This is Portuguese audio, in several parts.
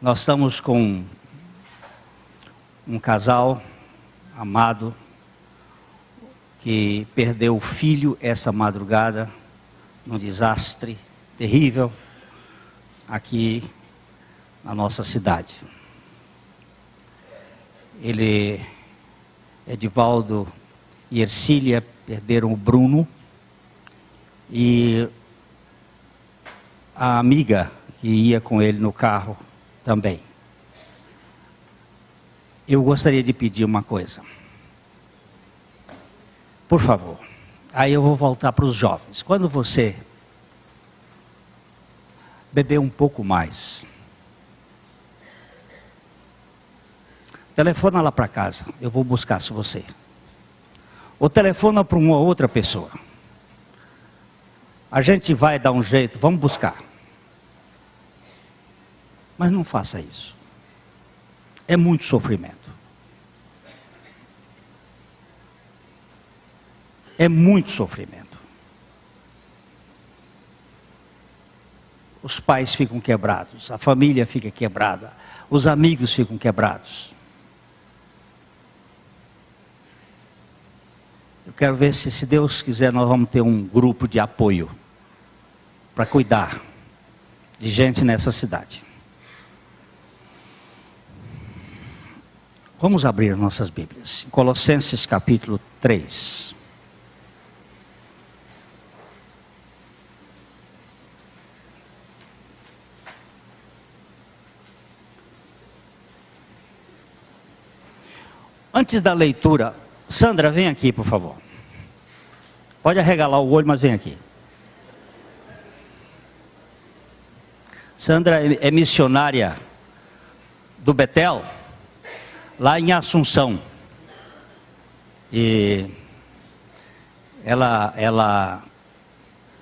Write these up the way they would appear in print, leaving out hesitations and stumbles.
Nós estamos com um casal amado que perdeu o filho essa madrugada num desastre terrível aqui na nossa cidade. Edivaldo e Ercília perderam o Bruno e a amiga que ia com ele no carro também. Eu gostaria de pedir uma coisa. Por favor, aí eu vou voltar para os jovens. Quando você beber um pouco mais, telefona lá para casa, eu vou buscar você. Ou telefona para uma outra pessoa. A gente vai dar um jeito, vamos buscar. Mas não faça isso. É muito sofrimento. É muito sofrimento. Os pais ficam quebrados, a família fica quebrada, os amigos ficam quebrados. Eu quero ver se Deus quiser, nós vamos ter um grupo de apoio para cuidar de gente nessa cidade. Vamos abrir nossas Bíblias. Colossenses capítulo 3. Antes da leitura, Sandra, vem aqui, por favor. Pode arregalar o olho, mas vem aqui. Sandra é missionária do Betel, lá em Assunção. E ela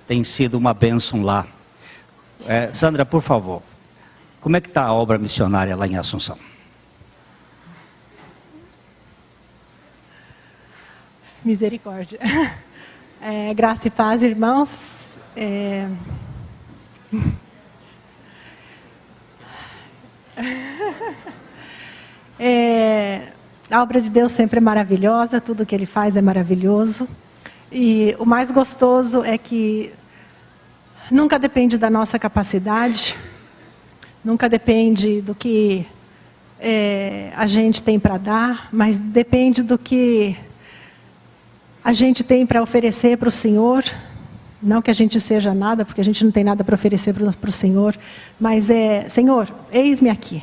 tem sido uma bênção lá. Sandra, por favor, como é que está a obra missionária lá em Assunção? Misericórdia. Graça e paz, irmãos. A obra de Deus sempre é maravilhosa, tudo que Ele faz é maravilhoso. E o mais gostoso é que nunca depende da nossa capacidade, nunca depende do que a gente tem para dar, mas depende do que a gente tem para oferecer para o Senhor. Não que a gente seja nada, porque a gente não tem nada para oferecer para o Senhor, mas Senhor, eis-me aqui.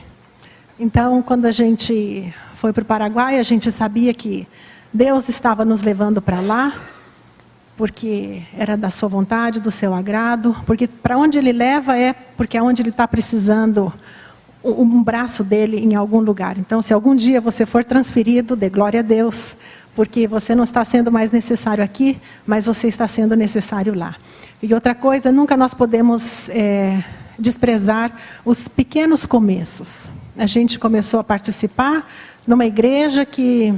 Então, quando a gente foi para o Paraguai, a gente sabia que Deus estava nos levando para lá, porque era da sua vontade, do seu agrado, porque para onde Ele leva porque é onde Ele está precisando um braço dele em algum lugar. Então, se algum dia você for transferido, dê glória a Deus, porque você não está sendo mais necessário aqui, mas você está sendo necessário lá. E outra coisa, nunca nós podemos desprezar os pequenos começos. A gente começou a participar numa igreja que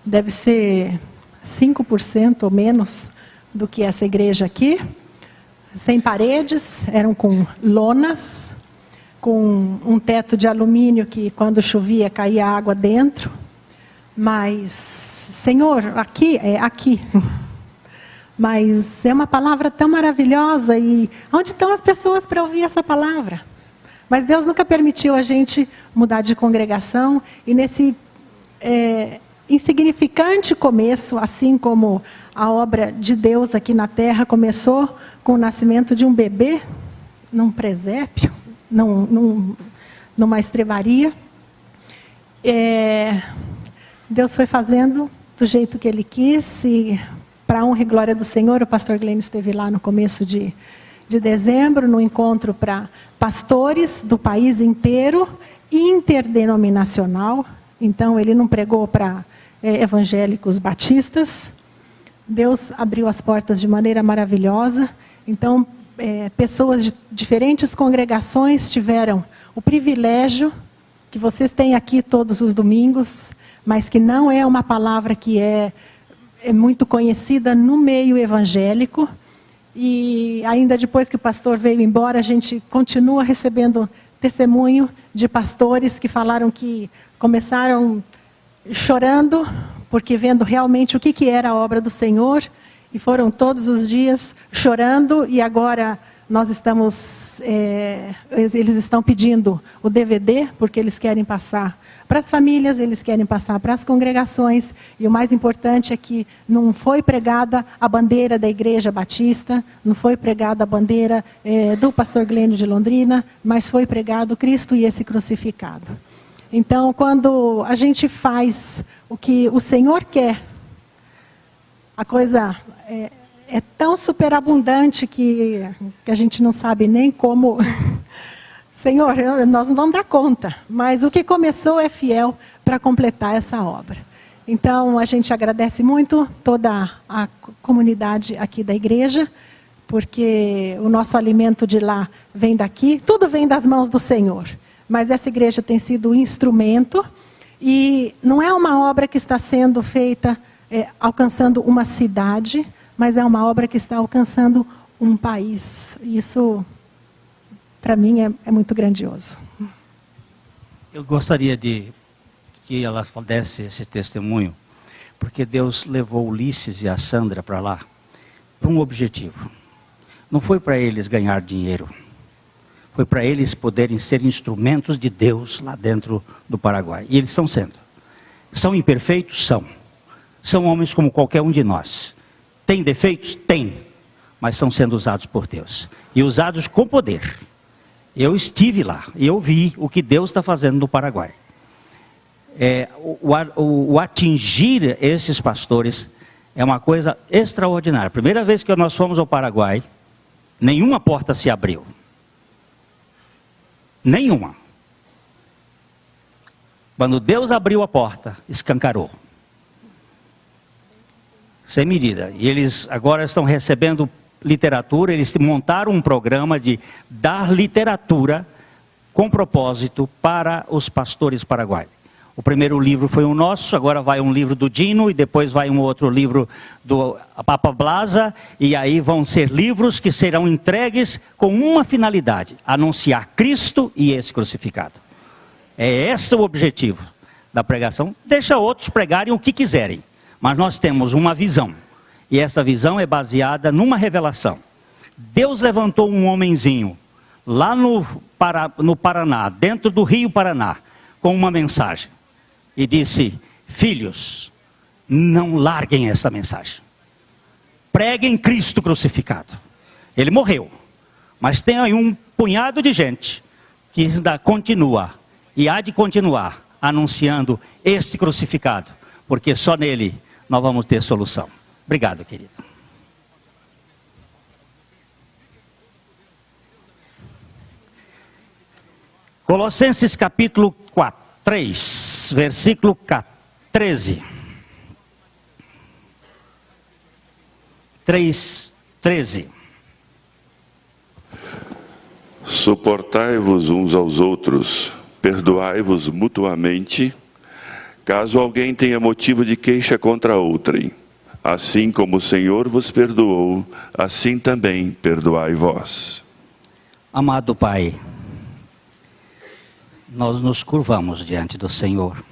deve ser 5% ou menos do que essa igreja aqui, sem paredes, eram com lonas, com um teto de alumínio que quando chovia caía água dentro. Mas, Senhor, aqui é aqui. Mas é uma palavra tão maravilhosa e onde estão as pessoas para ouvir essa palavra? Mas Deus nunca permitiu a gente mudar de congregação e nesse insignificante começo, assim como a obra de Deus aqui na terra começou com o nascimento de um bebê, num presépio, numa estrebaria, Deus foi fazendo do jeito que Ele quis e para a honra e glória do Senhor, o pastor Glenn esteve lá no começo de dezembro, no encontro para pastores do país inteiro, interdenominacional. Então, ele não pregou para evangélicos batistas. Deus abriu as portas de maneira maravilhosa. Então, pessoas de diferentes congregações tiveram o privilégio que vocês têm aqui todos os domingos, mas que não é uma palavra que é muito conhecida no meio evangélico. E ainda depois que o pastor veio embora, a gente continua recebendo testemunho de pastores que falaram que começaram chorando, porque vendo realmente o que era a obra do Senhor, e foram todos os dias chorando, e agora nós estamos, eles estão pedindo o DVD, porque eles querem passar para as famílias, eles querem passar para as congregações, e o mais importante é que não foi pregada a bandeira da Igreja Batista, não foi pregada a bandeira do pastor Glênio de Londrina, mas foi pregado Cristo e esse crucificado. Então, quando a gente faz o que o Senhor quer, a coisa é tão superabundante que a gente não sabe nem como... Senhor, nós não vamos dar conta, mas o que começou é fiel para completar essa obra. Então, a gente agradece muito toda a comunidade aqui da igreja, porque o nosso alimento de lá vem daqui, tudo vem das mãos do Senhor. Mas essa igreja tem sido um instrumento, e não é uma obra que está sendo feita alcançando uma cidade, mas é uma obra que está alcançando um país. Isso, para mim, é muito grandioso. Eu gostaria que ela desse esse testemunho, porque Deus levou Ulisses e a Sandra para lá, para um objetivo. Não foi para eles ganhar dinheiro, foi para eles poderem ser instrumentos de Deus lá dentro do Paraguai. E eles estão sendo. São imperfeitos? São. São homens como qualquer um de nós. Tem defeitos? Tem. Mas estão sendo usados por Deus. E usados com poder. Eu estive lá e eu vi o que Deus está fazendo no Paraguai. O atingir esses pastores é uma coisa extraordinária. Primeira vez que nós fomos ao Paraguai, nenhuma porta se abriu. Nenhuma. Quando Deus abriu a porta, escancarou. Sem medida. E eles agora estão recebendo literatura, eles montaram um programa de dar literatura com propósito para os pastores paraguaios. O primeiro livro foi o nosso, agora vai um livro do Dino, e depois vai um outro livro do Papa Blasa, e aí vão ser livros que serão entregues com uma finalidade: anunciar Cristo e esse crucificado. É esse o objetivo da pregação. Deixa outros pregarem o que quiserem, mas nós temos uma visão, e essa visão é baseada numa revelação. Deus levantou um homenzinho lá no Paraná, dentro do Rio Paraná, com uma mensagem. E disse: filhos, não larguem essa mensagem. Preguem Cristo crucificado. Ele morreu. Mas tem aí um punhado de gente que ainda continua, e há de continuar, anunciando este crucificado. Porque só nele nós vamos ter solução. Obrigado, querido. Colossenses capítulo 3, versículo 13. 3:13. Suportai-vos uns aos outros, perdoai-vos mutuamente, caso alguém tenha motivo de queixa contra outrem. Assim como o Senhor vos perdoou, assim também perdoai vós. Amado Pai, nós nos curvamos diante do Senhor.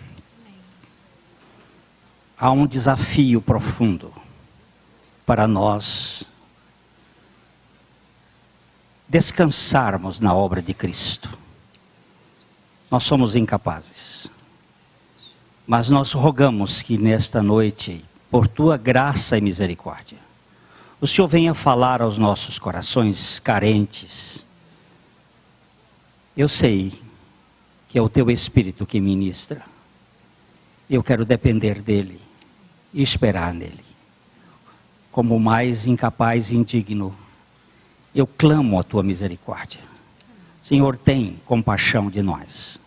Há um desafio profundo para nós descansarmos na obra de Cristo. Nós somos incapazes, mas nós rogamos que nesta noite, por tua graça e misericórdia, o Senhor venha falar aos nossos corações carentes. Eu sei que é o teu Espírito que ministra. Eu quero depender dele e esperar nele. Como mais incapaz e indigno, eu clamo a tua misericórdia. Senhor, tem compaixão de nós.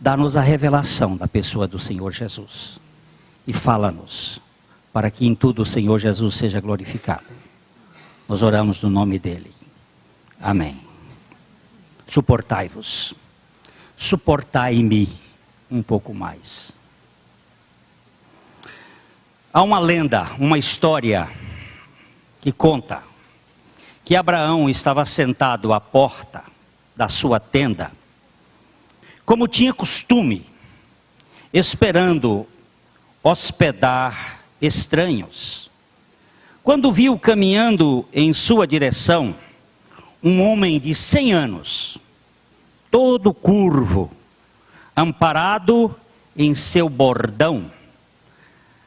Dá-nos a revelação da pessoa do Senhor Jesus. E fala-nos, para que em tudo o Senhor Jesus seja glorificado. Nós oramos no nome dele. Amém. Suportai-vos. Suportai-me um pouco mais. Há uma lenda, uma história que conta que Abraão estava sentado à porta da sua tenda como tinha costume, esperando hospedar estranhos, quando viu caminhando em sua direção um homem de 100 anos, todo curvo, amparado em seu bordão,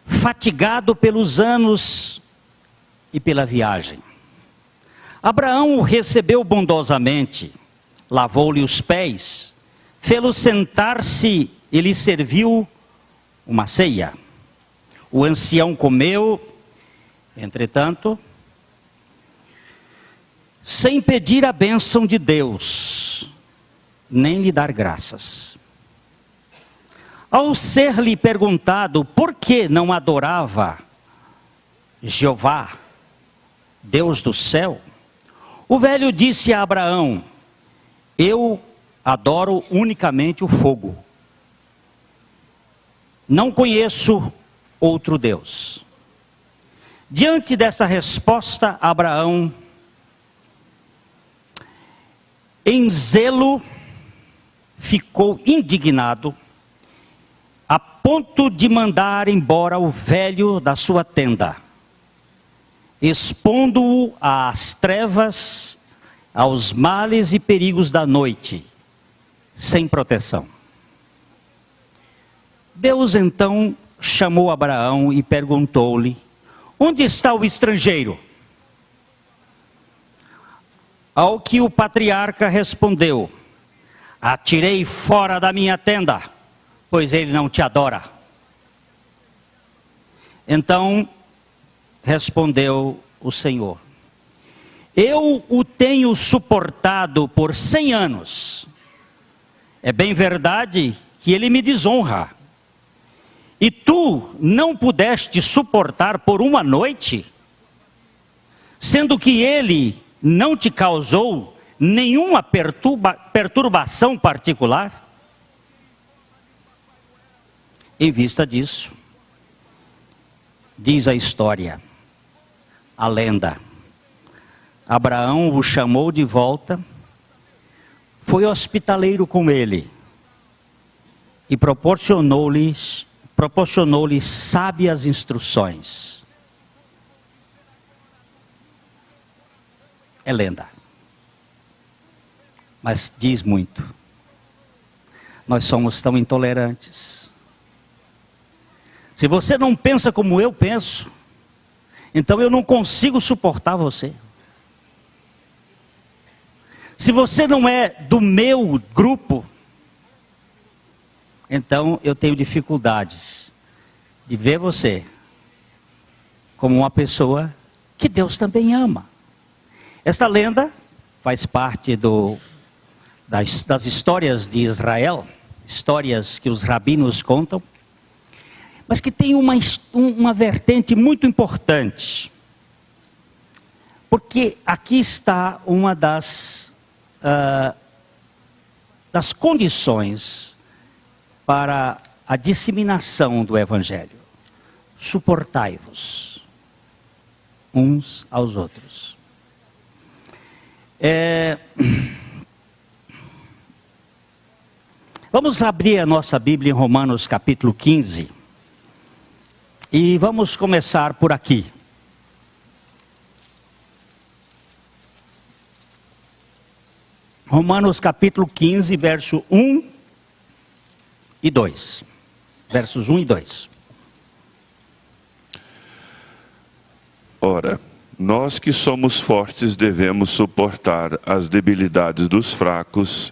fatigado pelos anos e pela viagem. Abraão o recebeu bondosamente, lavou-lhe os pés, fê-lo sentar-se e lhe serviu uma ceia. O ancião comeu, entretanto, sem pedir a bênção de Deus, nem lhe dar graças. Ao ser-lhe perguntado por que não adorava Jeová, Deus do céu, o velho disse a Abraão: eu adoro unicamente o fogo. Não conheço outro Deus. Diante dessa resposta, Abraão, em zelo, ficou indignado, a ponto de mandar embora o velho da sua tenda, expondo-o às trevas, aos males e perigos da noite, sem proteção. Deus então chamou Abraão e perguntou-lhe: onde está o estrangeiro? Ao que o patriarca respondeu: atirei fora da minha tenda, pois ele não te adora. Então respondeu o Senhor: eu o tenho suportado por 100 anos. É bem verdade que ele me desonra. E tu não pudeste suportar por uma noite, sendo que ele não te causou nenhuma perturbação particular? Em vista disso, diz a história, a lenda, Abraão o chamou de volta, foi hospitaleiro com ele e proporcionou-lhe sábias instruções. É lenda, mas diz muito. Nós somos tão intolerantes. Se você não pensa como eu penso, então eu não consigo suportar você. Se você não é do meu grupo, então eu tenho dificuldades de ver você como uma pessoa que Deus também ama. Esta lenda faz parte das histórias de Israel, histórias que os rabinos contam, mas que tem uma vertente muito importante. Porque aqui está uma das condições para a disseminação do Evangelho. Suportai-vos uns aos outros. Vamos abrir a nossa Bíblia em Romanos capítulo 15. E vamos começar por aqui. Romanos capítulo 15, verso 1 e 2. Versos 1 e 2. Ora, nós que somos fortes devemos suportar as debilidades dos fracos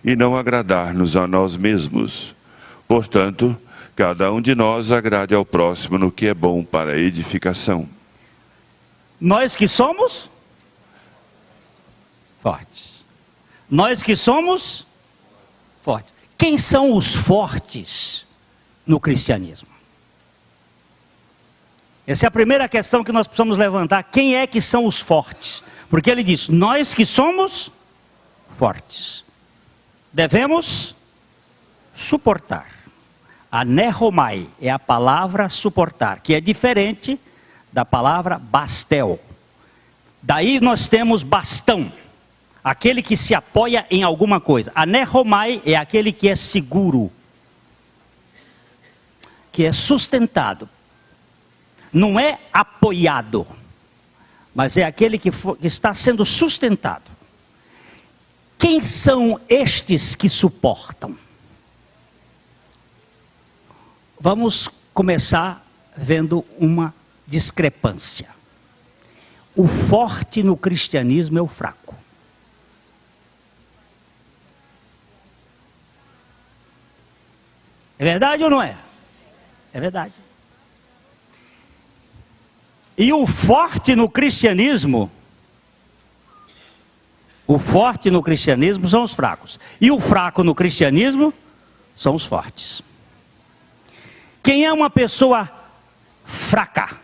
e não agradar-nos a nós mesmos. Portanto, cada um de nós agrade ao próximo no que é bom para a edificação. Nós que somos fortes. Nós que somos fortes. Quem são os fortes no cristianismo? Essa é a primeira questão que nós precisamos levantar. Quem é que são os fortes? Porque ele diz, nós que somos fortes, devemos suportar. Anerromai é a palavra suportar, que é diferente da palavra bastel. Daí nós temos bastão. aquele que se apoia em alguma coisa. Aneromai é aquele que é seguro, que é sustentado. Não é apoiado, mas é aquele que está sendo sustentado. Quem são estes que suportam? Vamos começar vendo uma discrepância. O forte no cristianismo é o fraco. É verdade ou não é? É verdade. E o forte no cristianismo são os fracos. E o fraco no cristianismo são os fortes. Quem é uma pessoa fraca?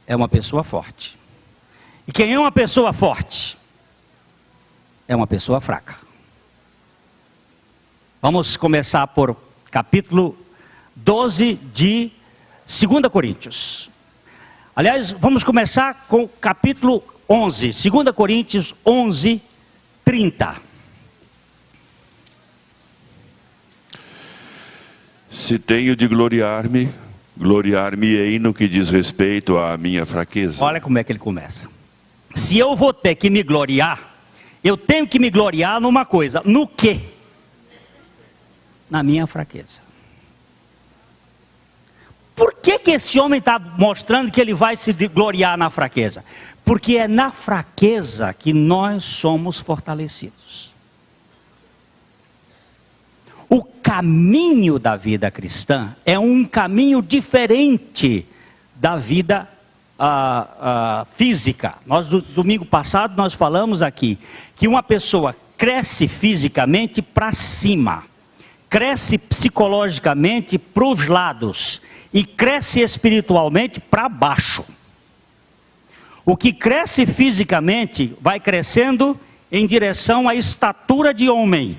É uma pessoa forte. E quem é uma pessoa forte? É uma pessoa fraca. Vamos começar por capítulo 12 de 2 Coríntios. Aliás, vamos começar com o capítulo 11, 2 Coríntios 11, 30. Se tenho de gloriar-me, gloriar-me-ei no que diz respeito à minha fraqueza. Olha como é que ele começa. Se eu vou ter que me gloriar, eu tenho que me gloriar numa coisa. No quê? Na minha fraqueza. Por que esse homem está mostrando que ele vai se gloriar na fraqueza? Porque é na fraqueza que nós somos fortalecidos. O caminho da vida cristã é um caminho diferente da vida física. Domingo passado nós falamos aqui que uma pessoa cresce fisicamente para cima, cresce psicologicamente para os lados e cresce espiritualmente para baixo. O que cresce fisicamente vai crescendo em direção à estatura de homem.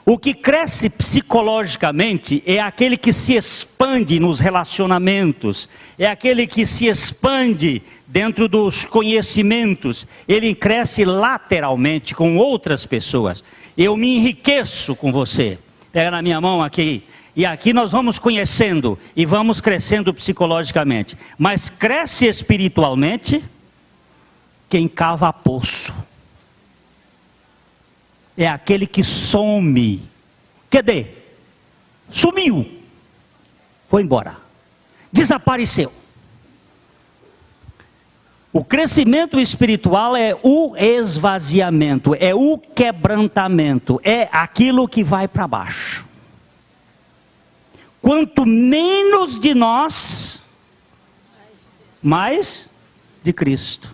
O que cresce psicologicamente é aquele que se expande nos relacionamentos, é aquele que se expande dentro dos conhecimentos, ele cresce lateralmente com outras pessoas. Eu me enriqueço com você, pega na minha mão aqui, e aqui nós vamos conhecendo e vamos crescendo psicologicamente, mas cresce espiritualmente quem cava poço. É aquele que some. Cadê? Sumiu. Foi embora. Desapareceu. O crescimento espiritual é o esvaziamento, é o quebrantamento, é aquilo que vai para baixo. Quanto menos de nós, mais de Cristo.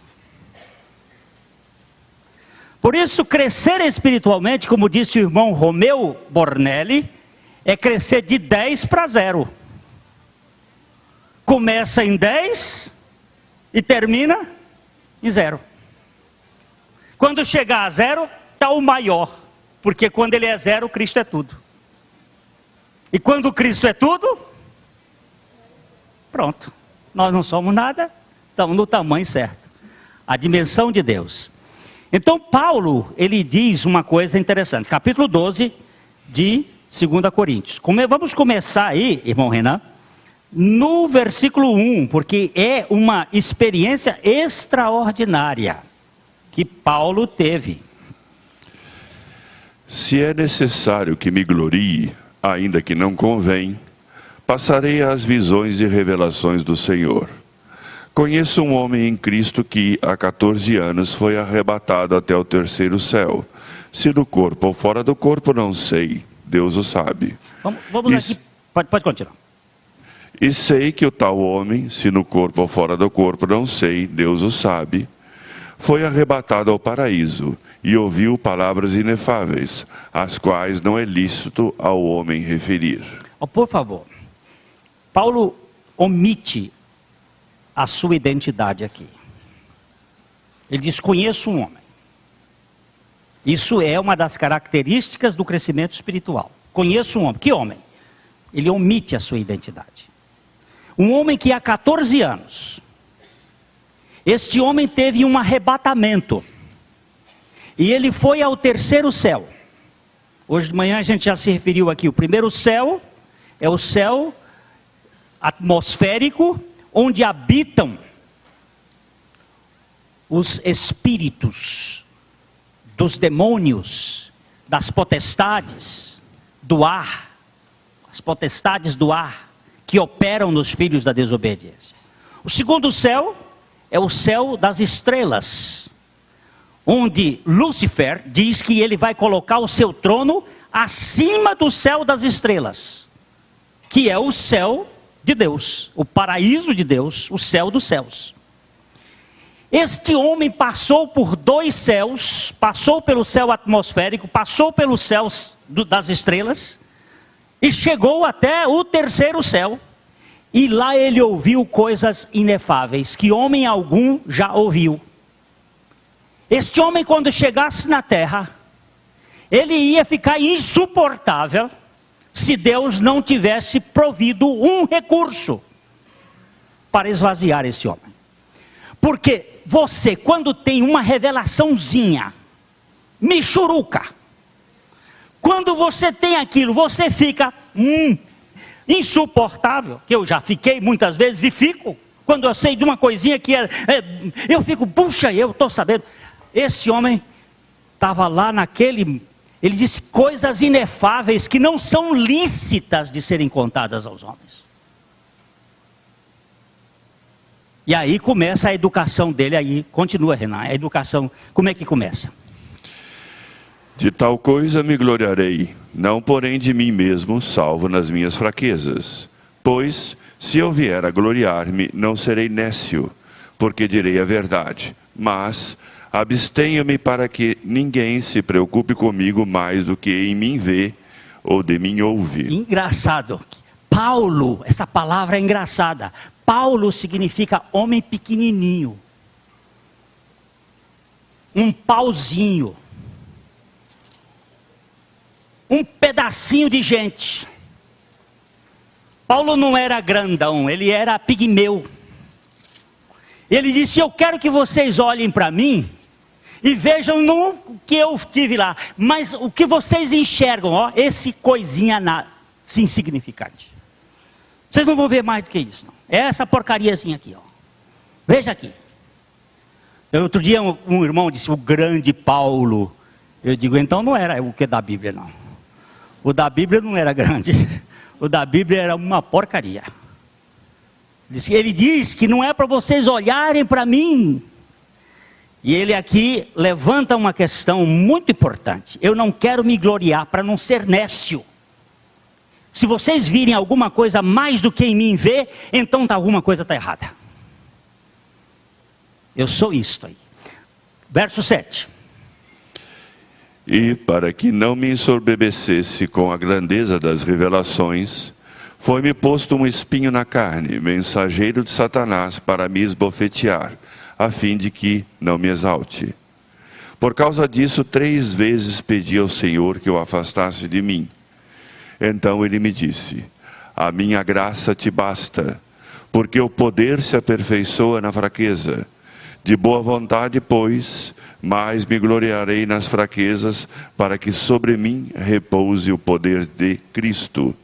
Por isso, crescer espiritualmente, como disse o irmão Romeu Bornelli, é crescer de 10 para 0. Começa em 10 e termina em 0. Quando chegar a 0, está o maior. Porque quando ele é 0, Cristo é tudo. E quando Cristo é tudo, pronto. Nós não somos nada, estamos no tamanho certo. A dimensão de Deus. Então Paulo, ele diz uma coisa interessante, capítulo 12 de 2 Coríntios. Vamos começar aí, irmão Renan, no versículo 1, porque é uma experiência extraordinária que Paulo teve. Se é necessário que me glorie, ainda que não convém, passarei às visões e revelações do Senhor. Conheço um homem em Cristo que há 14 anos foi arrebatado até o terceiro céu. Se do corpo ou fora do corpo, não sei. Deus o sabe. Vamos aqui. Pode continuar. E sei que o tal homem, se no corpo ou fora do corpo, não sei. Deus o sabe. Foi arrebatado ao paraíso e ouviu palavras inefáveis, as quais não é lícito ao homem referir. Por favor. Paulo omite a sua identidade aqui. Ele diz, conheço um homem. Isso é uma das características do crescimento espiritual. Conheço um homem. Que homem? Ele omite a sua identidade. Um homem que há 14 anos Este homem teve um arrebatamento. E ele foi ao terceiro céu. Hoje de manhã a gente já se referiu aqui. O primeiro céu é o céu atmosférico, onde habitam os espíritos dos demônios, das potestades do ar, as potestades do ar que operam nos filhos da desobediência. O segundo céu é o céu das estrelas, onde Lúcifer diz que ele vai colocar o seu trono acima do céu das estrelas, que é o céu de Deus, o paraíso de Deus, o céu dos céus. Este homem passou por dois céus, passou pelo céu atmosférico, passou pelos céus das estrelas, e chegou até o terceiro céu, e lá ele ouviu coisas inefáveis, que homem algum já ouviu. Este homem, quando chegasse na terra, ele ia ficar insuportável, se Deus não tivesse provido um recurso para esvaziar esse homem. Porque você, quando tem uma revelaçãozinha, michuruca, quando você tem aquilo, você fica insuportável, que eu já fiquei muitas vezes e fico, quando eu sei de uma coisinha que eu fico, puxa, eu estou sabendo. Esse homem estava lá naquele, ele disse coisas inefáveis que não são lícitas de serem contadas aos homens. E aí começa a educação dele, aí continua, Renan, a educação, como é que começa? De tal coisa me gloriarei, não porém de mim mesmo, salvo nas minhas fraquezas. Pois, se eu vier a gloriar-me, não serei nécio, porque direi a verdade. Mas abstenho-me para que ninguém se preocupe comigo mais do que em mim vê ou de mim ouve. Engraçado, Paulo, essa palavra é engraçada. Paulo significa homem pequenininho, um pauzinho, um pedacinho de gente. Paulo não era grandão, ele era pigmeu. Ele disse, eu quero que vocês olhem para mim e vejam não o que eu tive lá, mas o que vocês enxergam, ó, esse coisinha insignificante. Vocês não vão ver mais do que isso, não. É essa porcariazinha aqui, ó. Veja aqui. Outro dia um irmão disse, o grande Paulo. Eu digo, então não era o que da Bíblia, não. O da Bíblia não era grande. O da Bíblia era uma porcaria. Ele diz que não é para vocês olharem para mim. E ele aqui levanta uma questão muito importante. Eu não quero me gloriar para não ser nécio. Se vocês virem alguma coisa mais do que em mim ver, então alguma coisa está errada. Eu sou isto aí. Verso 7. E para que não me ensoberbecesse com a grandeza das revelações, foi-me posto um espinho na carne, mensageiro de Satanás, para me esbofetear, a fim de que não me exalte. Por causa disso, 3 vezes pedi ao Senhor que o afastasse de mim. Então ele me disse, a minha graça te basta, porque o poder se aperfeiçoa na fraqueza. De boa vontade, pois, mais me gloriarei nas fraquezas, para que sobre mim repouse o poder de Cristo.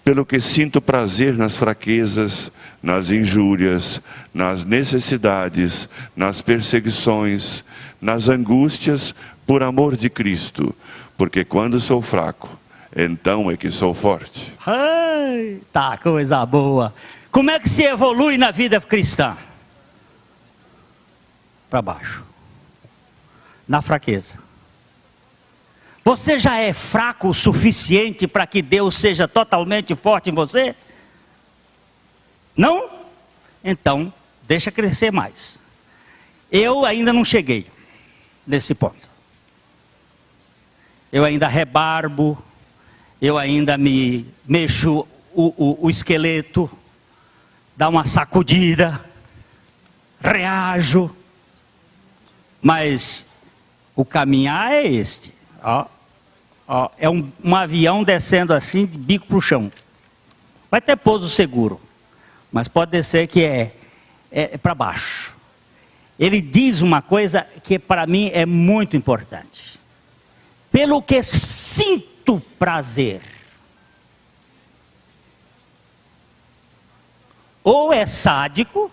Pelo que sinto prazer nas fraquezas, nas injúrias, nas necessidades, nas perseguições, nas angústias, por amor de Cristo. Porque quando sou fraco, então é que sou forte. Ai, tá, coisa boa. Como é que se evolui na vida cristã? Para baixo. Na fraqueza. Você já é fraco o suficiente para que Deus seja totalmente forte em você? Não? Então, deixa crescer mais. Eu ainda não cheguei nesse ponto. Eu ainda rebarbo, eu ainda me mexo o esqueleto, dá uma sacudida, reajo. Mas o caminhar é este. Ó, é um avião descendo assim, de bico para o chão. Vai ter pouso seguro, mas pode ser que é para baixo. ele diz uma coisa que para mim é muito importante. Pelo que sinto prazer. Ou é sádico,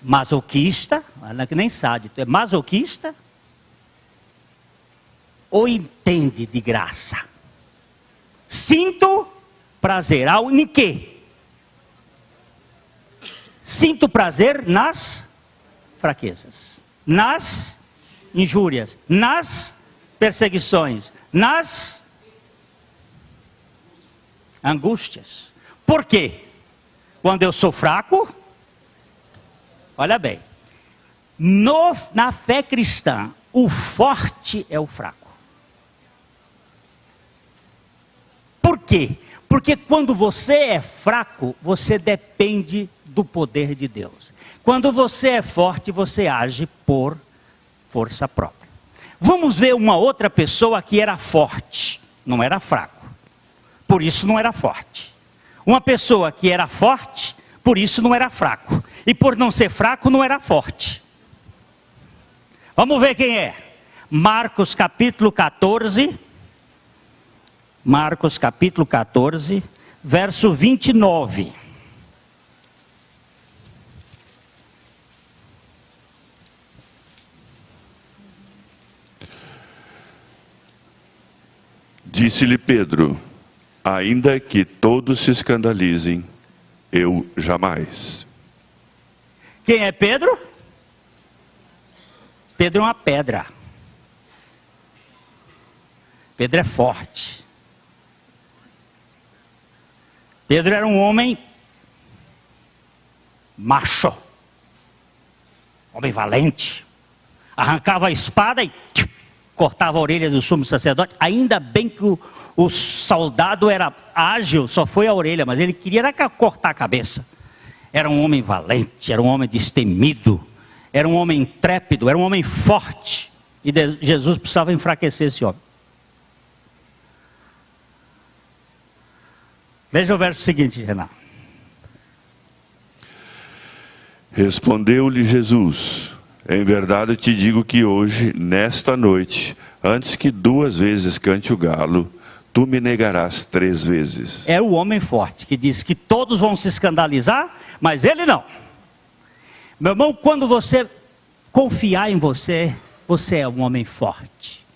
masoquista, não é que nem sádico, é masoquista, ou entende de graça. Sinto prazer, em quê? Sinto prazer nas fraquezas, nas injúrias, nas perseguições, nas angústias. Por quê? Quando eu sou fraco, olha bem, na fé cristã, o forte é o fraco. Por quê? Porque quando você é fraco, você depende do poder de Deus. Quando você é forte, você age por força própria. Vamos ver uma outra pessoa que era forte, não era fraco. Por isso não era forte. Uma pessoa que era forte, por isso não era fraco. E por não ser fraco, não era forte. Vamos ver quem é. Marcos capítulo 14. Marcos capítulo 14, verso 29. Disse-lhe Pedro: ainda que todos se escandalizem, eu jamais. Quem é Pedro? Pedro é uma pedra. Pedro é forte. Pedro era um homem macho, homem valente. Arrancava a espada e cortava a orelha do sumo sacerdote. Ainda bem que o soldado era ágil, só foi a orelha, mas ele queria era cortar a cabeça. Era um homem valente, era um homem destemido, era um homem intrépido, era um homem forte. E Jesus precisava enfraquecer esse homem. Veja o verso seguinte, Renato. Respondeu-lhe Jesus: em verdade te digo que hoje, nesta noite, antes que 2 vezes cante o galo, tu me negarás 3 vezes. É o homem forte que diz que todos vão se escandalizar, mas ele não. Meu irmão, quando você confiar em você, você é um homem forte.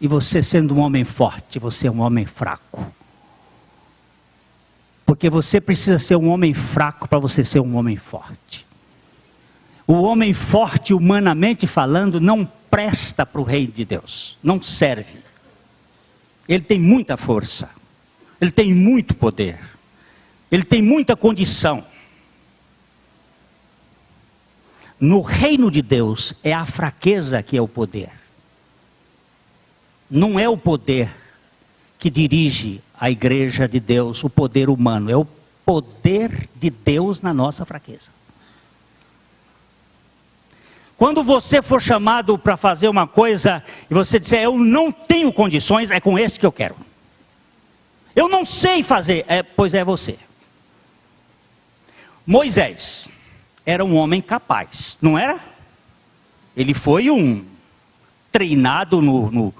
E você sendo um homem forte, você é um homem fraco. Porque você precisa ser um homem fraco para você ser um homem forte. O homem forte, humanamente falando, não presta para o reino de Deus. Não serve. Ele tem muita força. Ele tem muito poder. Ele tem muita condição. No reino de Deus, é a fraqueza que é o poder. Não é o poder que dirige a igreja de Deus, o poder humano. É o poder de Deus na nossa fraqueza. Quando você for chamado para fazer uma coisa e você disser, eu não tenho condições, é com esse que eu quero. Eu não sei fazer, pois é você. Moisés era um homem capaz, não era? Ele foi treinado no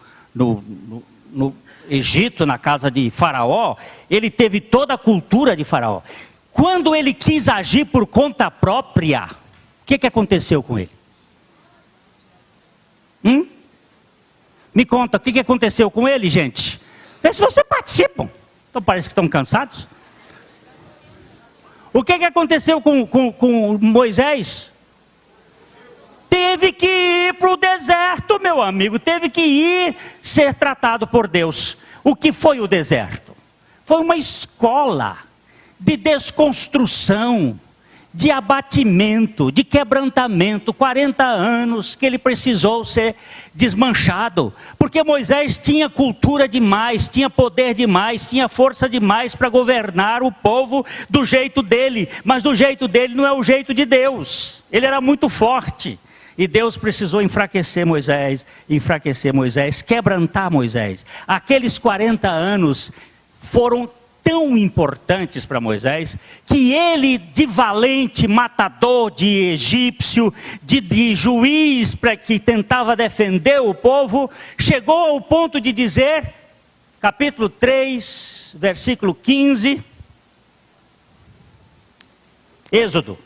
Egito, na casa de Faraó. Ele teve toda a cultura de Faraó. Quando ele quis agir por conta própria, o que aconteceu com ele? Me conta, o que aconteceu com ele, gente? Vê se vocês participam. Então parece que estão cansados. O que aconteceu com Moisés? Teve que ir para o deserto, meu amigo. Teve que ir ser tratado por Deus. O que foi o deserto? Foi uma escola de desconstrução, de abatimento, de quebrantamento. 40 anos que ele precisou ser desmanchado, porque Moisés tinha cultura demais, tinha poder demais, tinha força demais para governar o povo do jeito dele, mas do jeito dele não é o jeito de Deus. Ele era muito forte, e Deus precisou enfraquecer Moisés, quebrantar Moisés. Aqueles 40 anos foram tão importantes para Moisés, que ele, de valente matador de egípcio, de juiz que tentava defender o povo, chegou ao ponto de dizer, capítulo 3, versículo 15, Êxodo.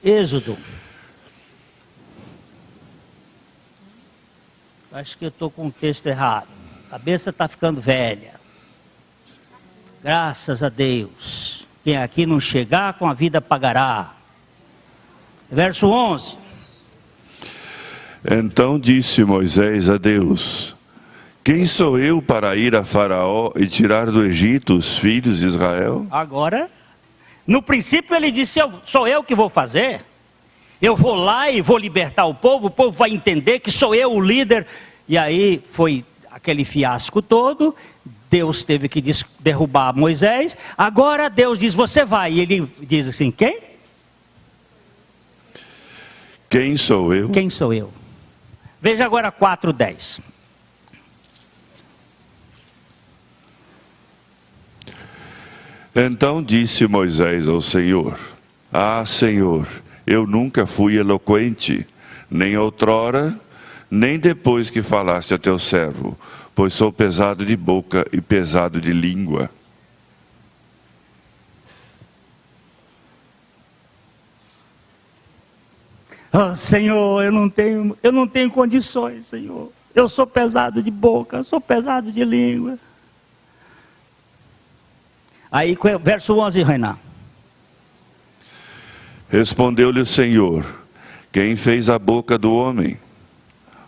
Êxodo. Acho que eu estou com o texto errado. A cabeça está ficando velha. Graças a Deus. Quem aqui não chegar, com a vida pagará. Verso 11. Então disse Moisés a Deus: quem sou eu para ir a Faraó e tirar do Egito os filhos de Israel? Agora, no princípio ele disse, sou eu que vou fazer. Eu vou lá e vou libertar o povo vai entender que sou eu o líder. E aí foi aquele fiasco todo, Deus teve que derrubar Moisés. Agora Deus diz, você vai. E ele diz assim, quem? Quem sou eu? Quem sou eu? Veja agora 4:10. Então disse Moisés ao Senhor: ah, Senhor, eu nunca fui eloquente, nem outrora, nem depois que falaste a teu servo, pois sou pesado de boca e pesado de língua. Oh, Senhor, eu não tenho condições, Senhor. Eu sou pesado de boca, eu sou pesado de língua. Aí, verso 11, Renan. Respondeu-lhe o Senhor: quem fez a boca do homem?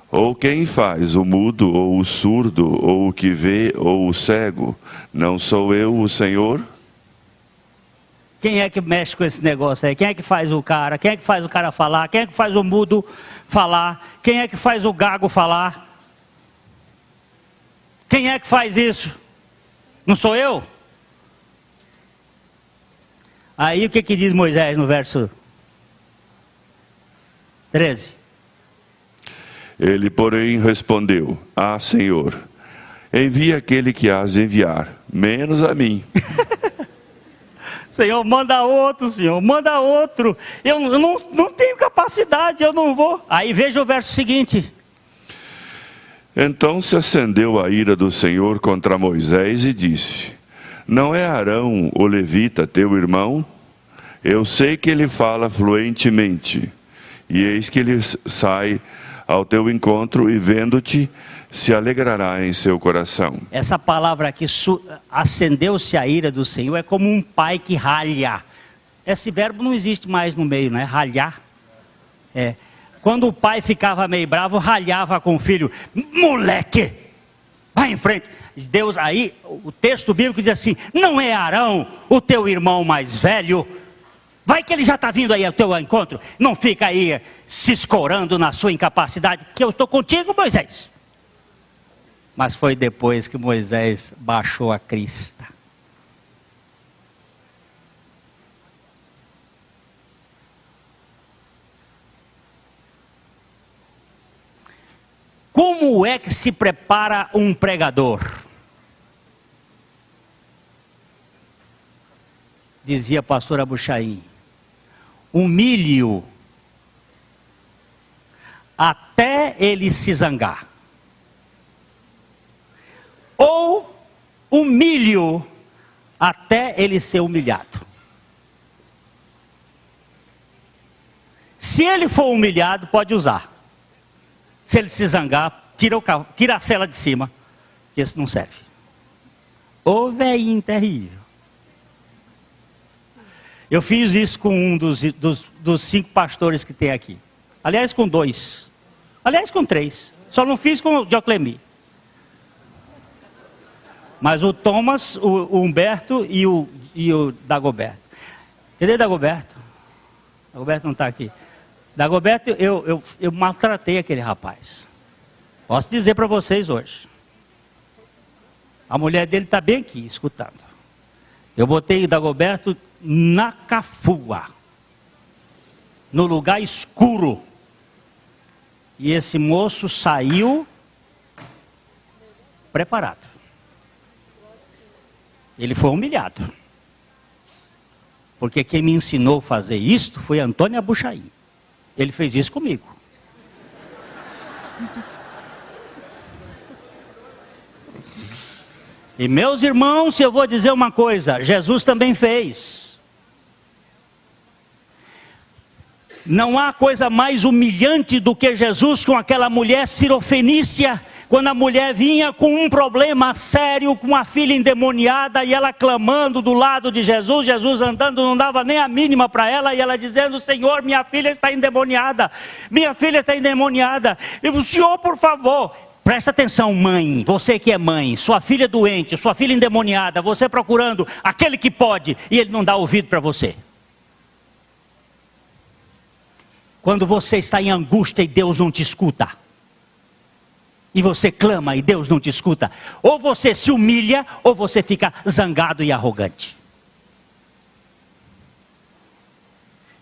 Ou quem faz o mudo, ou o surdo, ou o que vê, ou o cego? Não sou eu o Senhor? Quem é que mexe com esse negócio aí? Quem é que faz o cara? Quem é que faz o cara falar? Quem é que faz o mudo falar? Quem é que faz o gago falar? Quem é que faz isso? Não sou eu? Aí o que diz Moisés no verso 13? Ele, porém, respondeu: ah, Senhor, envia aquele que has de enviar, menos a mim. Senhor, manda outro, Senhor, manda outro. Eu não tenho capacidade, eu não vou. Aí veja o verso seguinte. Então se acendeu a ira do Senhor contra Moisés e disse: não é Arão, o levita, teu irmão? Eu sei que ele fala fluentemente. E eis que ele sai ao teu encontro e vendo-te, se alegrará em seu coração. Essa palavra aqui, acendeu-se a ira do Senhor, é como um pai que ralha. Esse verbo não existe mais no meio, né? Ralhar. É. Quando o pai ficava meio bravo, ralhava com o filho. Moleque, vai em frente. Deus, aí, o texto bíblico diz assim: não é Arão, o teu irmão mais velho? Vai que ele já está vindo aí ao teu encontro. Não fica aí se escorando na sua incapacidade, que eu estou contigo, Moisés. Mas foi depois que Moisés baixou a crista. Como é que se prepara um pregador? Dizia a pastora Buchaim: humilhe-o até ele se zangar. Ou humilhe-o até ele ser humilhado. Se ele for humilhado, pode usar. Se ele se zangar, tira a cela de cima, que isso não serve. Ô velhinho terrível. Eu fiz isso com um dos 5 pastores que tem aqui. Aliás, com 2. Aliás, com 3. Só não fiz com o Dioclemi. Mas o Thomas, o Humberto e o Dagoberto. Cadê Dagoberto? Dagoberto não está aqui. Dagoberto, eu maltratei aquele rapaz. Posso dizer para vocês hoje. A mulher dele está bem aqui, escutando. Eu botei o Dagoberto na cafua. No lugar escuro. E esse moço saiu preparado. Ele foi humilhado. Porque quem me ensinou a fazer isto foi Antônio Abuchaí. Ele fez isso comigo. E meus irmãos, eu vou dizer uma coisa, Jesus também fez. Não há coisa mais humilhante do que Jesus com aquela mulher cirofenícia, quando a mulher vinha com um problema sério, com uma filha endemoniada, e ela clamando do lado de Jesus, Jesus andando, não dava nem a mínima para ela, e ela dizendo: Senhor, minha filha está endemoniada, minha filha está endemoniada, e o Senhor, por favor... Presta atenção, mãe, você que é mãe, sua filha doente, sua filha endemoniada, você procurando aquele que pode, e ele não dá ouvido para você. Quando você está em angústia e Deus não te escuta, e você clama e Deus não te escuta, ou você se humilha, ou você fica zangado e arrogante.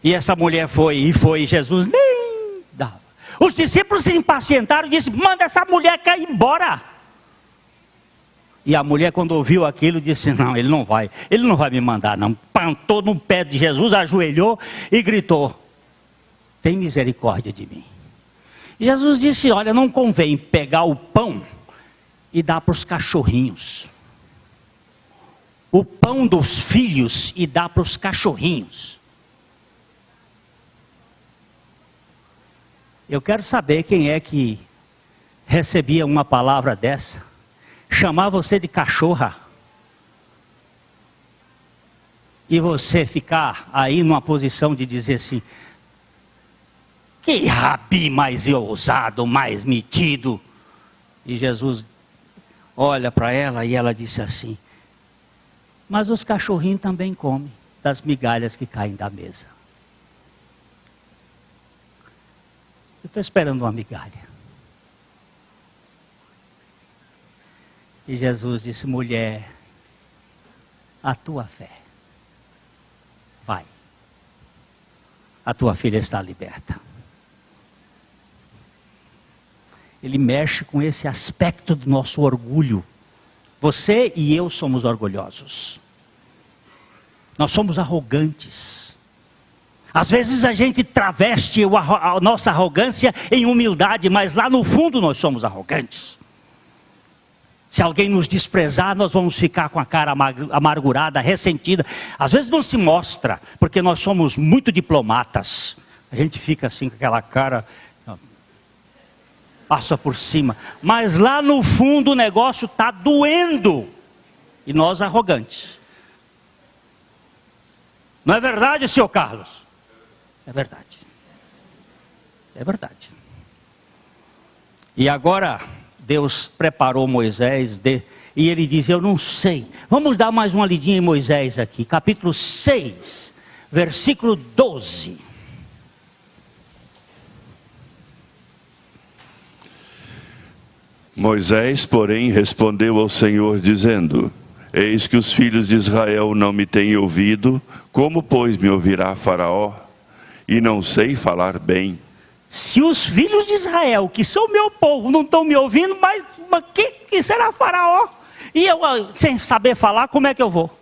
E essa mulher foi, e Jesus nem dava. Os discípulos se impacientaram e disseram: manda essa mulher cair embora. E a mulher, quando ouviu aquilo, disse: não, ele não vai me mandar não. Plantou no pé de Jesus, ajoelhou e gritou: tem misericórdia de mim. E Jesus disse: olha, não convém pegar o pão e dar para os cachorrinhos. O pão dos filhos e dar para os cachorrinhos. Eu quero saber quem é que recebia uma palavra dessa, chamar você de cachorra, e você ficar aí numa posição de dizer assim: que rabi mais ousado, mais metido. E Jesus olha para ela e ela disse assim: mas os cachorrinhos também comem das migalhas que caem da mesa. Eu estou esperando uma migalha. E Jesus disse: mulher, a tua fé, vai, a tua filha está liberta. Ele mexe com esse aspecto do nosso orgulho. Você e eu somos orgulhosos. Nós somos arrogantes. Às vezes a gente traveste a nossa arrogância em humildade, mas lá no fundo nós somos arrogantes. Se alguém nos desprezar, nós vamos ficar com a cara amargurada, ressentida. Às vezes não se mostra, porque nós somos muito diplomatas. A gente fica assim com aquela cara, passa por cima. Mas lá no fundo o negócio está doendo. E nós arrogantes. Não é verdade, senhor Carlos? É verdade. É verdade. E agora Deus preparou Moisés e ele diz: eu não sei. Vamos dar mais uma lidinha em Moisés aqui. Capítulo 6, versículo 12. Moisés, porém, respondeu ao Senhor, dizendo: eis que os filhos de Israel não me têm ouvido, como, pois, me ouvirá Faraó? E não sei falar bem. Se os filhos de Israel, que são meu povo, não estão me ouvindo, mas que será Faraó? E eu, sem saber falar, como é que eu vou?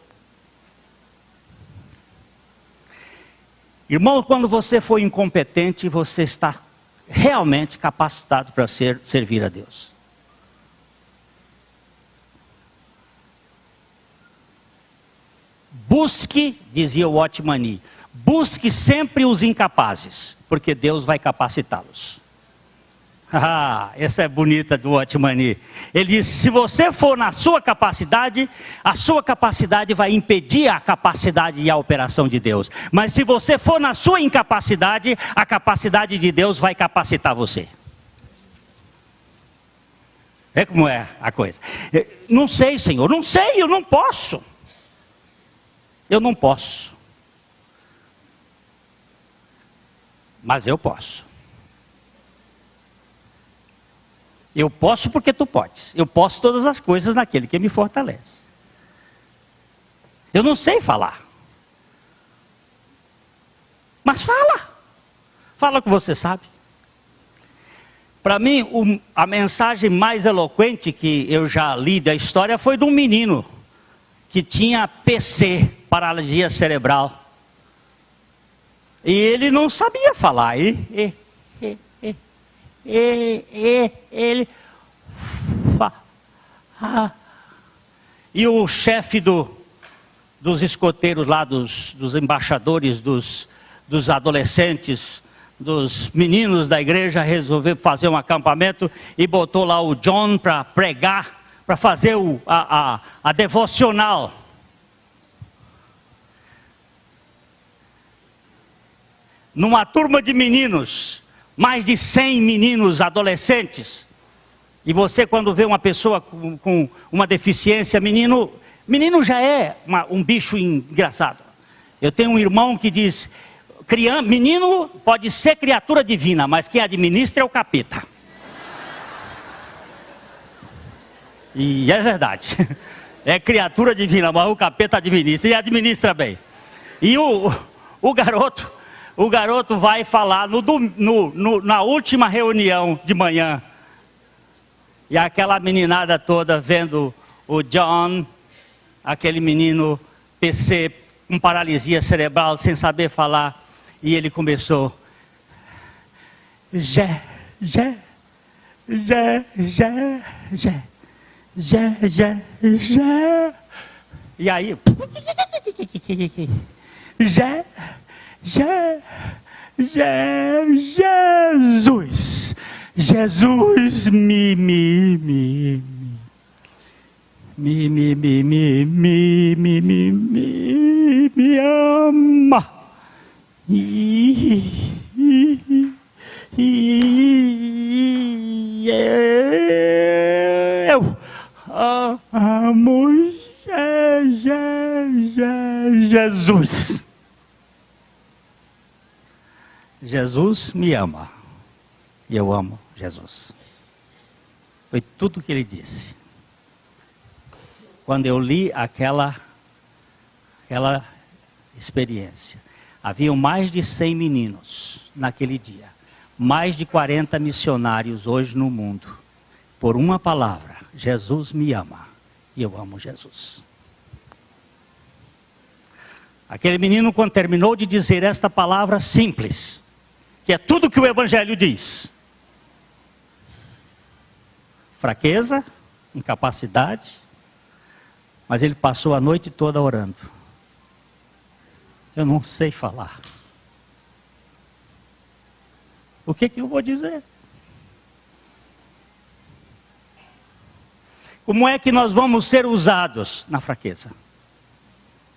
Irmão, quando você for incompetente, você está realmente capacitado para servir a Deus. Busque, dizia o Otmani, busque sempre os incapazes, porque Deus vai capacitá-los. Essa é bonita do Otmani. Ele diz: se você for na sua capacidade, a sua capacidade vai impedir a capacidade e a operação de Deus. Mas se você for na sua incapacidade, a capacidade de Deus vai capacitar você. Vê como é a coisa. Não sei, Senhor, não sei, eu não posso. Eu não posso. Mas eu posso. Eu posso porque tu podes. Eu posso todas as coisas naquele que me fortalece. Eu não sei falar. Mas fala. Fala o que você sabe. Para mim, a mensagem mais eloquente que eu já li da história foi de um menino que tinha PC, paralisia cerebral. E ele não sabia falar. E o chefe dos escoteiros lá, dos embaixadores, dos adolescentes, dos meninos da igreja, resolveu fazer um acampamento e botou lá o John para pregar, para fazer a devocional. Numa turma de meninos, mais de 100 meninos adolescentes, e você quando vê uma pessoa com uma deficiência, menino já é um bicho engraçado. Eu tenho um irmão que diz, menino pode ser criatura divina, mas quem administra é o capeta. E é verdade, é criatura divina, mas o capeta administra, e administra bem. E o garoto vai falar na última reunião de manhã, e aquela meninada toda vendo o John, aquele menino PC com paralisia cerebral, sem saber falar, e ele começou, e aí, Jesus me ama. Eu amo Jesus. Jesus me ama. E eu amo Jesus. Foi tudo que ele disse. Quando eu li aquela experiência, haviam mais de 100 meninos naquele dia, mais de 40 missionários hoje no mundo, por uma palavra, Jesus me ama, e eu amo Jesus. Aquele menino, quando terminou de dizer esta palavra simples, que é tudo que o Evangelho diz, fraqueza, incapacidade, mas ele passou a noite toda orando. Eu não sei falar. O que eu vou dizer? Como é que nós vamos ser usados na fraqueza?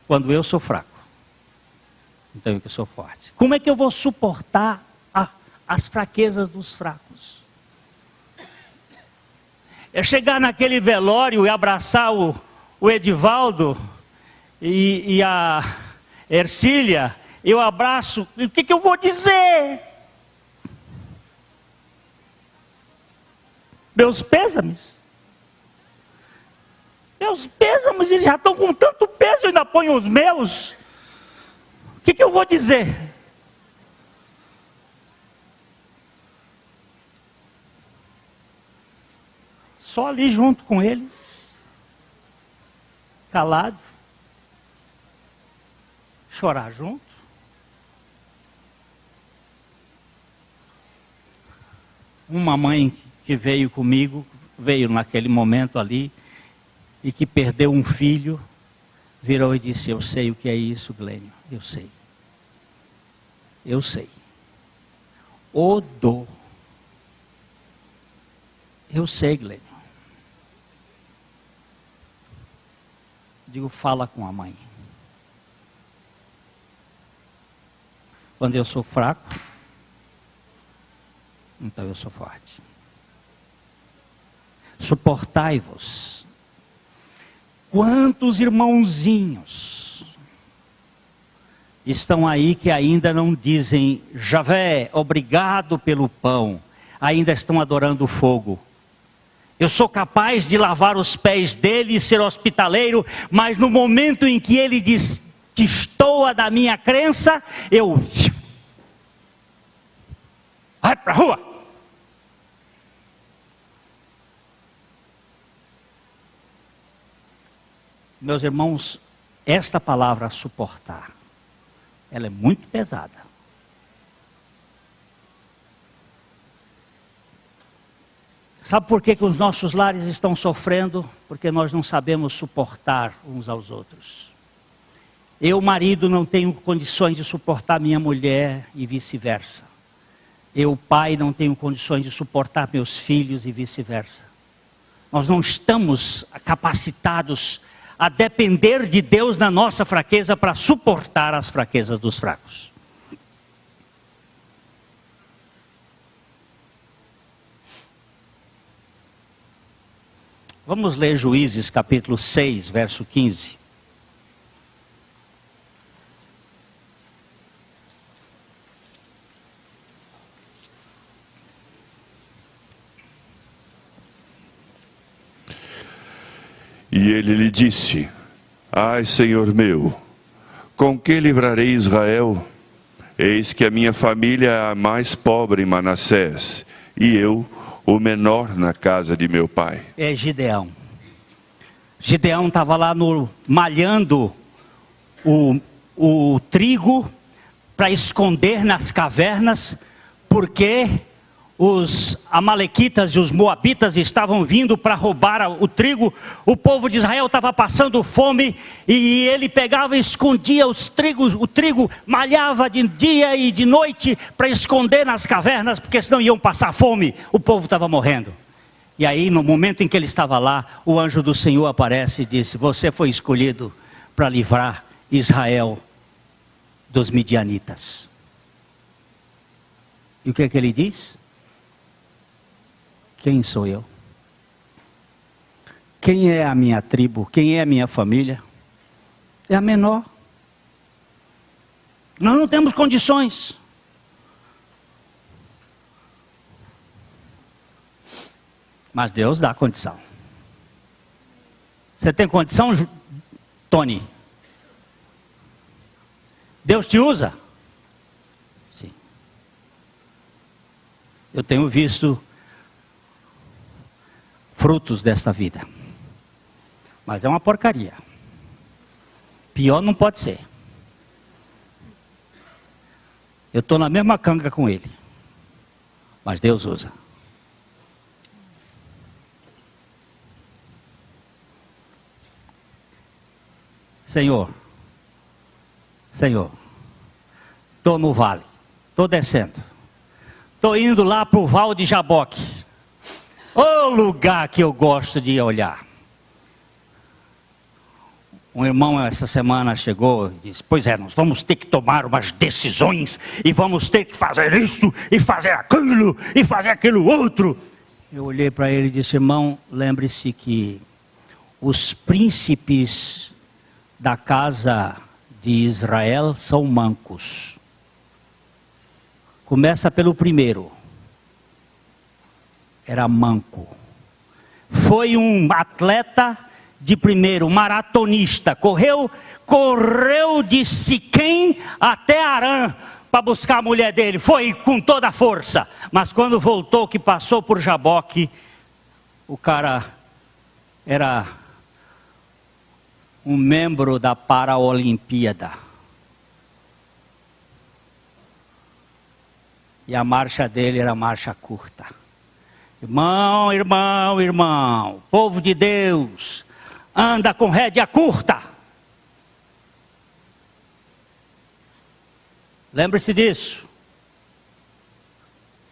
Quando eu sou fraco. Então eu que sou forte. Como é que eu vou suportar as fraquezas dos fracos? É chegar naquele velório e abraçar o Edivaldo e a Ercília, eu abraço, o que eu vou dizer? Meus pêsames. Meus pêsames, eles já estão com tanto peso, eu ainda ponho os meus. O que eu vou dizer? Só ali junto com eles, calado, chorar junto. Uma mãe que veio comigo, veio naquele momento ali, e que perdeu um filho, virou e disse, eu sei o que é isso, Glênio, eu sei. Eu sei. Ô dor. Eu sei, Glênio. Digo, fala com a mãe. Quando eu sou fraco, então eu sou forte. Suportai-vos. Quantos irmãozinhos estão aí que ainda não dizem, Javé, obrigado pelo pão, ainda estão adorando o fogo. Eu sou capaz de lavar os pés dele e ser hospitaleiro, mas no momento em que ele destoa da minha crença, eu... Vai pra rua! Meus irmãos, esta palavra suportar, ela é muito pesada. Sabe por que os nossos lares estão sofrendo? Porque nós não sabemos suportar uns aos outros. Eu, marido, não tenho condições de suportar minha mulher e vice-versa. Eu, pai, não tenho condições de suportar meus filhos e vice-versa. Nós não estamos capacitados a depender de Deus na nossa fraqueza para suportar as fraquezas dos fracos. Vamos ler Juízes capítulo 6, verso 15. E ele lhe disse: Ai, Senhor meu, com que livrarei Israel? Eis que a minha família é a mais pobre em Manassés, e eu, o menor na casa de meu pai. É Gideão. Gideão estava lá malhando o trigo para esconder nas cavernas, porque os amalequitas e os moabitas estavam vindo para roubar o trigo. O povo de Israel estava passando fome e ele pegava e escondia o trigo, malhava de dia e de noite para esconder nas cavernas, porque senão iam passar fome, o povo estava morrendo. E aí, no momento em que ele estava lá, o anjo do Senhor aparece e disse: você foi escolhido para livrar Israel dos midianitas. E o que é que ele diz? Quem sou eu? Quem é a minha tribo? Quem é a minha família? É a menor. Nós não temos condições. Mas Deus dá condição. Você tem condição, Tony? Deus te usa? Sim. Eu tenho visto frutos desta vida. Mas é uma porcaria. Pior não pode ser. Eu estou na mesma canga com ele. Mas Deus usa. Senhor, estou no vale, estou descendo. Estou indo lá para o Val de Jaboque. O lugar que eu gosto de olhar. Um irmão essa semana chegou e disse: pois é, nós vamos ter que tomar umas decisões e vamos ter que fazer isso e fazer aquilo e fazer aquilo outro. Eu olhei para ele e disse: irmão, lembre-se que os príncipes da casa de Israel são mancos. Começa pelo primeiro. Era manco. Foi um atleta de primeiro, maratonista. Correu de Siquém até Arã para buscar a mulher dele. Foi com toda a força. Mas quando voltou, que passou por Jaboque, o cara era um membro da Paraolimpíada. E a marcha dele era marcha curta. Irmão, povo de Deus, anda com rédea curta. Lembre-se disso.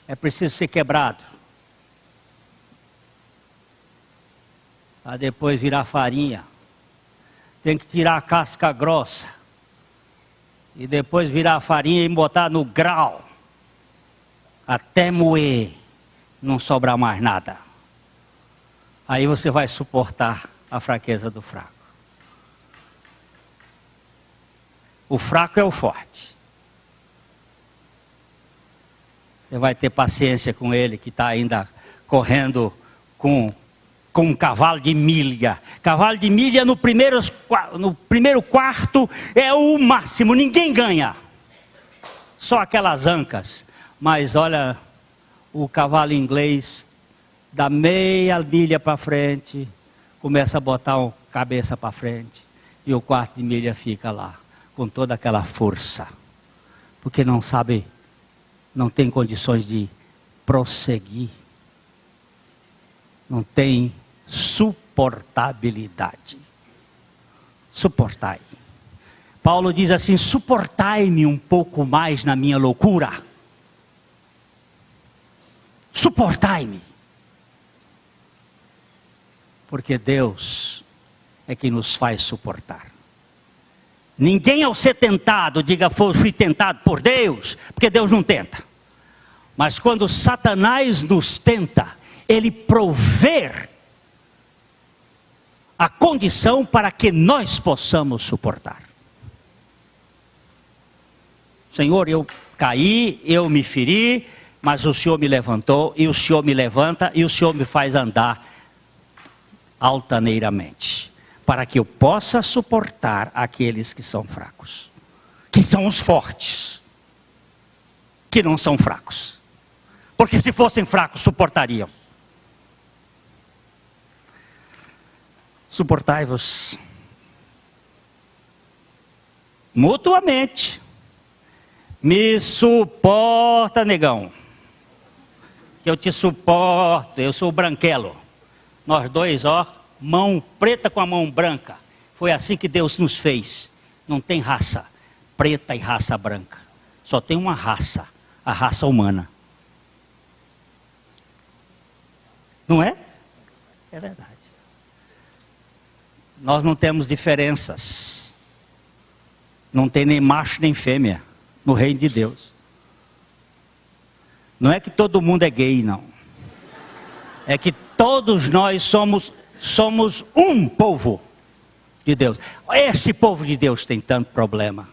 É preciso ser quebrado. Para depois virar farinha. Tem que tirar a casca grossa. E depois virar a farinha e botar no grau. Até moer. Não sobrar mais nada. Aí você vai suportar a fraqueza do fraco. O fraco é o forte. Você vai ter paciência com ele que está ainda correndo com um cavalo de milha. Cavalo de milha no primeiro quarto é o máximo, ninguém ganha. Só aquelas ancas. Mas olha, o cavalo inglês dá meia milha para frente, começa a botar a cabeça para frente. E o quarto de milha fica lá, com toda aquela força. Porque não sabe, não tem condições de prosseguir. Não tem suportabilidade. Suportai. Paulo diz assim: suportai-me um pouco mais na minha loucura. Suportai-me. Porque Deus é que nos faz suportar. Ninguém ao ser tentado diga fui tentado por Deus, porque Deus não tenta. Mas quando Satanás nos tenta, ele provê a condição para que nós possamos suportar. Senhor, eu caí, eu me feri, mas o Senhor me levantou, e o Senhor me levanta, e o Senhor me faz andar altaneiramente, para que eu possa suportar aqueles que são fracos, que são os fortes, que não são fracos, porque se fossem fracos suportariam. Suportai-vos mutuamente. Me suporta, negão, que eu te suporto, eu sou o branquelo. Nós dois, ó, mão preta com a mão branca. Foi assim que Deus nos fez. Não tem raça preta e raça branca. Só tem uma raça, a raça humana. Não é? É verdade. Nós não temos diferenças. Não tem nem macho nem fêmea no reino de Deus. Não é que todo mundo é gay, não. É que todos nós somos um povo de Deus. Esse povo de Deus tem tanto problema.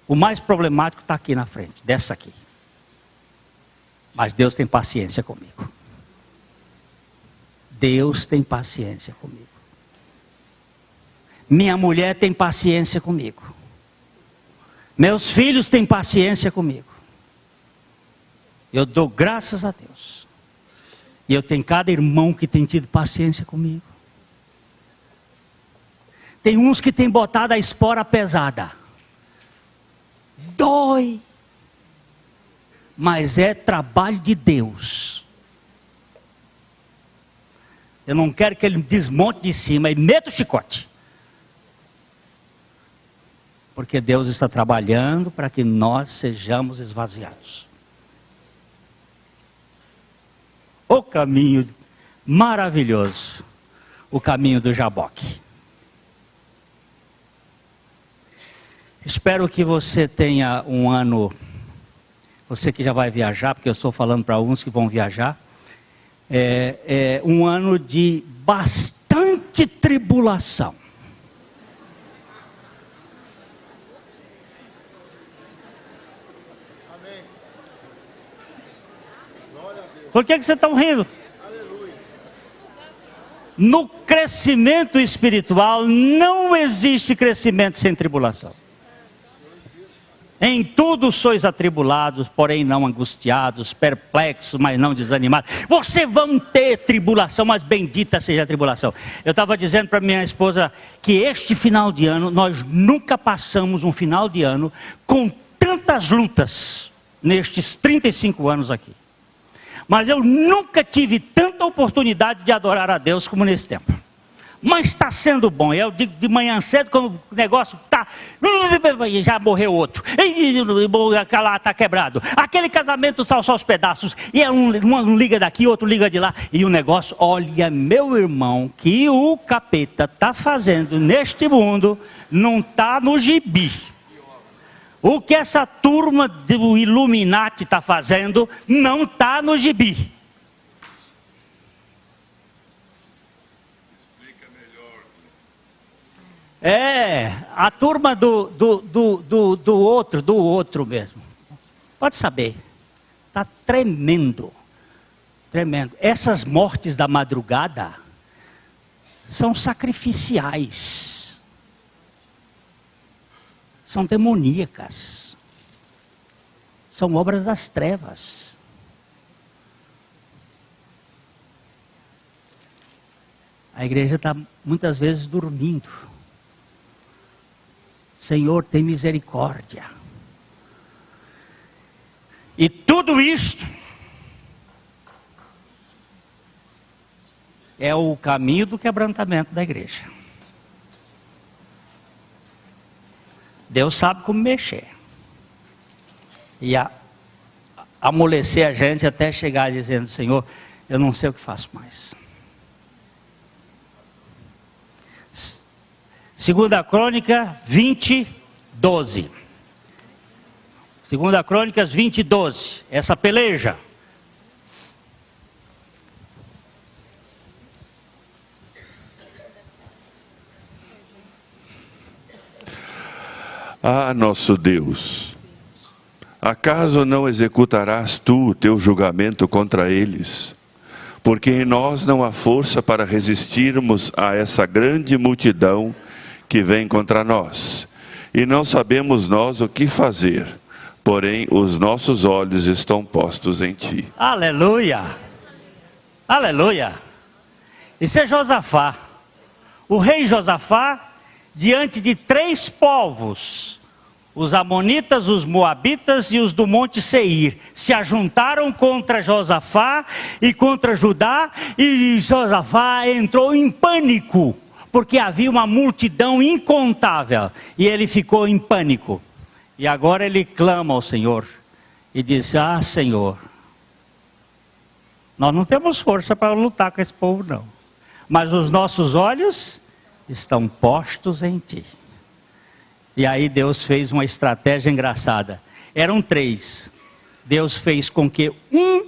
O mais problemático está aqui na frente, dessa aqui. Mas Deus tem paciência comigo. Deus tem paciência comigo. Minha mulher tem paciência comigo. Meus filhos têm paciência comigo. Eu dou graças a Deus. E eu tenho cada irmão que tem tido paciência comigo. Tem uns que têm botado a espora pesada. Dói. Mas é trabalho de Deus. Eu não quero que ele desmonte de cima e meta o chicote. Porque Deus está trabalhando para que nós sejamos esvaziados. O caminho maravilhoso, o caminho do Jaboque. Espero que você tenha um ano, você que já vai viajar, porque eu estou falando para uns que vão viajar, um ano de bastante tribulação. Por que vocês estão rindo? No crescimento espiritual não existe crescimento sem tribulação. Em tudo sois atribulados, porém não angustiados, perplexos, mas não desanimados. Vocês vão ter tribulação, mas bendita seja a tribulação. Eu estava dizendo para minha esposa que este final de ano, nós nunca passamos um final de ano com tantas lutas nestes 35 anos aqui. Mas eu nunca tive tanta oportunidade de adorar a Deus como nesse tempo. Mas está sendo bom. Eu digo de manhã cedo, quando o negócio está... Já morreu outro. Aquela está quebrado. Aquele casamento só aos pedaços. E um liga daqui, outro liga de lá. E o negócio, olha, meu irmão, que o capeta está fazendo neste mundo, não está no gibi. O que essa turma do Illuminati está fazendo, não está no gibi. A turma do outro mesmo. Pode saber. Está tremendo. Tremendo. Essas mortes da madrugada são sacrificiais. São demoníacas. São obras das trevas. A igreja está muitas vezes dormindo. Senhor, tem misericórdia. E tudo isto é o caminho do quebrantamento da igreja. Deus sabe como mexer. E amolecer a gente até chegar dizendo, Senhor, eu não sei o que faço mais. 2 Crônica 20, 12. 2 Crônicas 20, 12. Essa peleja. Ah, nosso Deus, acaso não executarás tu o teu julgamento contra eles? Porque em nós não há força para resistirmos a essa grande multidão que vem contra nós. E não sabemos nós o que fazer, porém os nossos olhos estão postos em ti. Aleluia! Aleluia! Isso é Josafá. O rei Josafá, diante de 3 povos, os amonitas, os moabitas e os do monte Seir, se ajuntaram contra Josafá e contra Judá, e Josafá entrou em pânico, porque havia uma multidão incontável, e ele ficou em pânico. E agora ele clama ao Senhor, e diz, ah Senhor, nós não temos força para lutar com esse povo não, mas os nossos olhos estão postos em ti. E aí Deus fez uma estratégia engraçada. Eram 3. Deus fez com que um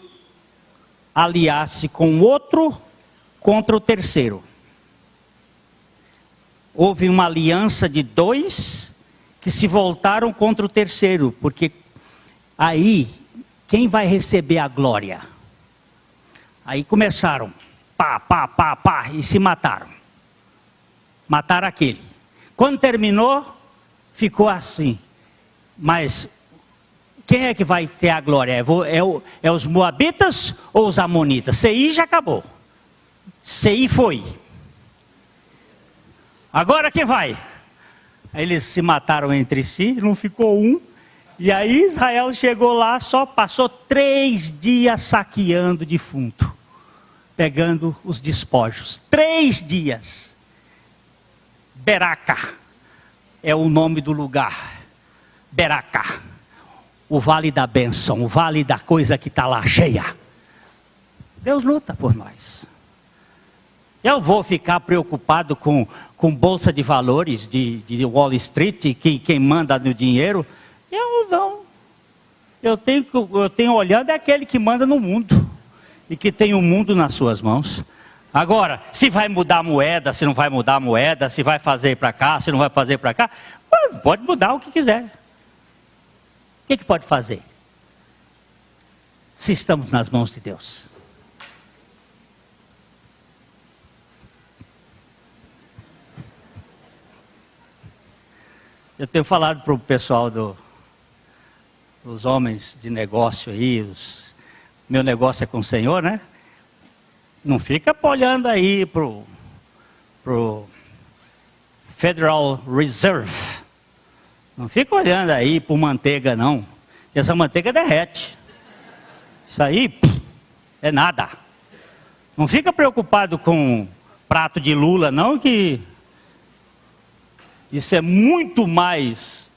aliasse com o outro contra o terceiro. Houve uma aliança de 2 que se voltaram contra o terceiro, porque aí quem vai receber a glória? Aí começaram, pá, e se mataram. Mataram aquele. Quando terminou, ficou assim. Mas quem é que vai ter a glória? É os moabitas ou os amonitas? Seir já acabou. Seir foi. Agora quem vai? Eles se mataram entre si, não ficou um. E aí Israel chegou lá, só passou 3 dias saqueando defunto, pegando os despojos. 3 dias. Beraca é o nome do lugar. Beraca, o vale da bênção, o vale da coisa que está lá cheia. Deus luta por nós. Eu vou ficar preocupado com bolsa de valores de Wall Street, quem manda no dinheiro? Eu não. Eu tenho olhando é aquele que manda no mundo e que tem o mundo nas suas mãos. Agora, se vai mudar a moeda, se não vai mudar a moeda, se vai fazer para cá, se não vai fazer para cá, pode mudar o que quiser. O que pode fazer? Se estamos nas mãos de Deus. Eu tenho falado para o pessoal dos homens de negócio aí, meu negócio é com o Senhor, né? Não fica olhando aí pro Federal Reserve. Não fica olhando aí para manteiga não. Essa manteiga derrete. Isso aí é nada. Não fica preocupado com prato de lula não, que isso é muito mais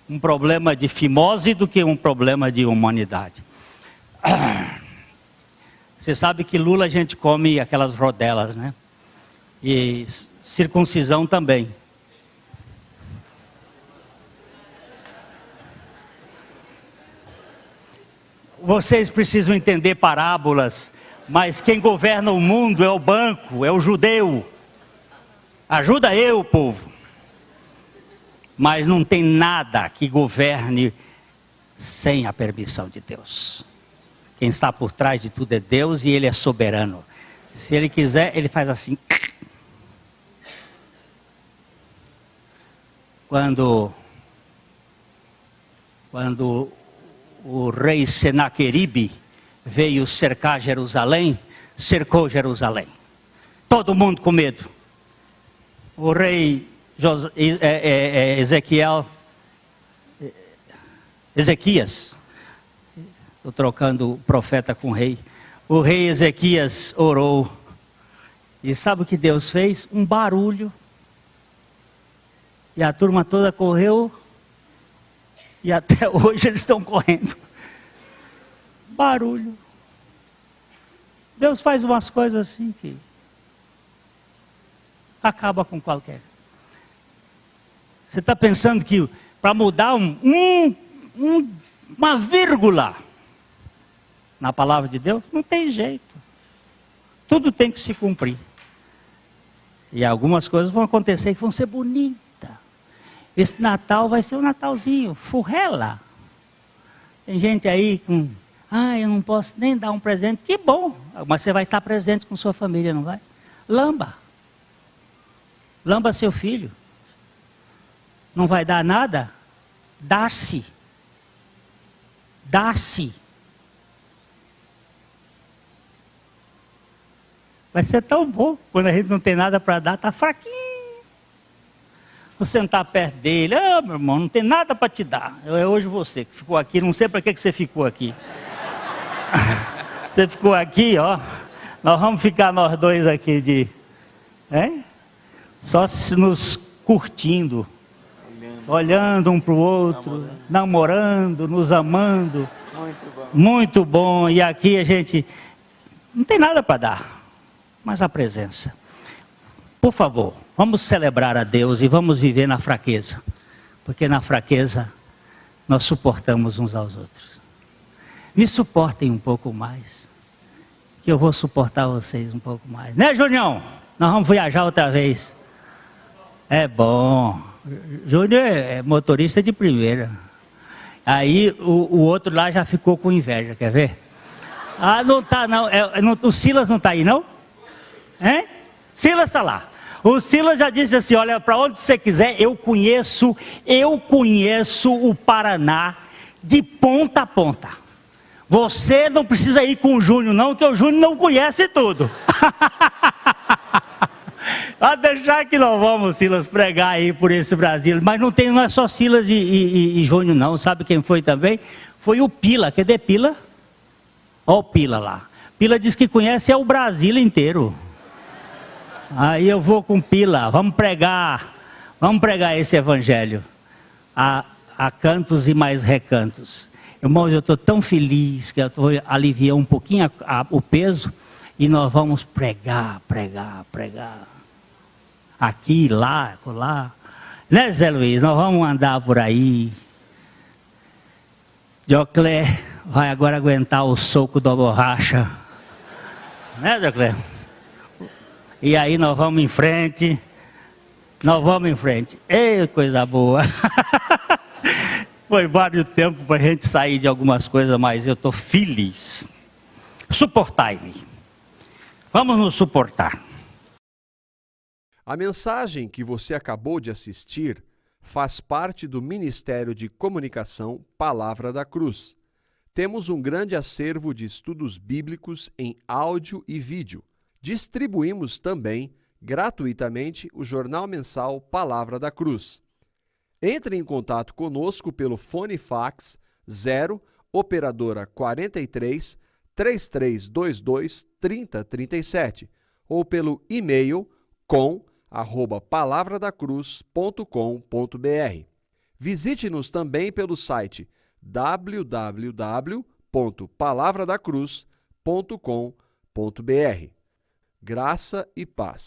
um problema de fimose do que um problema de humanidade. Você sabe que lula a gente come aquelas rodelas, né? E circuncisão também. Vocês precisam entender parábolas, mas quem governa o mundo é o banco, é o judeu. Ajuda eu, povo. Mas não tem nada que governe sem a permissão de Deus. Quem está por trás de tudo é Deus e Ele é soberano. Se Ele quiser, Ele faz assim. Quando o rei Senaqueribe veio cercar Jerusalém, cercou Jerusalém. Todo mundo com medo. O rei Ezequias, estou trocando o profeta com o rei. O rei Ezequias orou. E sabe o que Deus fez? Um barulho. E a turma toda correu. E até hoje eles estão correndo. Barulho. Deus faz umas coisas assim que acaba com qualquer. Você está pensando que para mudar uma vírgula na palavra de Deus, não tem jeito. Tudo tem que se cumprir. E algumas coisas vão acontecer que vão ser bonitas. Esse Natal vai ser um Natalzinho, furrela. Tem gente aí com, eu não posso nem dar um presente. Que bom, mas você vai estar presente com sua família, não vai? Lamba. Lamba seu filho. Não vai dar nada? Dá-se. Dá-se. Vai ser tão bom quando a gente não tem nada para dar, está fraquinho. Vou sentar perto dele, meu irmão, não tem nada para te dar. É hoje você que ficou aqui, não sei para que você ficou aqui. Você ficou aqui, ó. Nós vamos ficar nós dois aqui só nos curtindo, olhando um para o outro, namorando, nos amando. Muito bom. Muito bom. E aqui a gente não tem nada para dar, mas a presença. Por favor, vamos celebrar a Deus e vamos viver na fraqueza. Porque na fraqueza nós suportamos uns aos outros. Me suportem um pouco mais, que eu vou suportar vocês um pouco mais. Né, Junião? Nós vamos viajar outra vez. É bom. Júnior é motorista de primeira. Aí o outro lá já ficou com inveja, quer ver? Não tá não. O Silas não está aí não? Hein? Silas está lá. O Silas já disse assim, olha, para onde você quiser, eu conheço o Paraná de ponta a ponta. Você não precisa ir com o Júnior não, que o Júnior não conhece tudo. Pode deixar que nós vamos, Silas, pregar aí por esse Brasil. Mas não é só Silas e Júnior não, sabe quem foi também? Foi o Pila, cadê Pila? Olha o Pila lá. Pila diz que conhece o Brasil inteiro. Aí eu vou com Pila, vamos pregar esse evangelho, a cantos e mais recantos. Irmãos, eu estou tão feliz que eu estou aliviando um pouquinho o peso e nós vamos pregar. Aqui, lá. Né, Zé Luiz? Nós vamos andar por aí. Dioclé vai agora aguentar o soco da borracha. Né, Dioclé? E aí nós vamos em frente. Ei, coisa boa. Foi vários tempo para a gente sair de algumas coisas, mas eu estou feliz. Suportai-me. Vamos nos suportar. A mensagem que você acabou de assistir faz parte do Ministério de Comunicação Palavra da Cruz. Temos um grande acervo de estudos bíblicos em áudio e vídeo. Distribuímos também, gratuitamente, o jornal mensal Palavra da Cruz. Entre em contato conosco pelo fone fax 0 operadora 43 3322 3037 ou pelo e-mail com@palavradacruz.com.br. Visite-nos também pelo site www.palavradacruz.com.br. Graça e paz.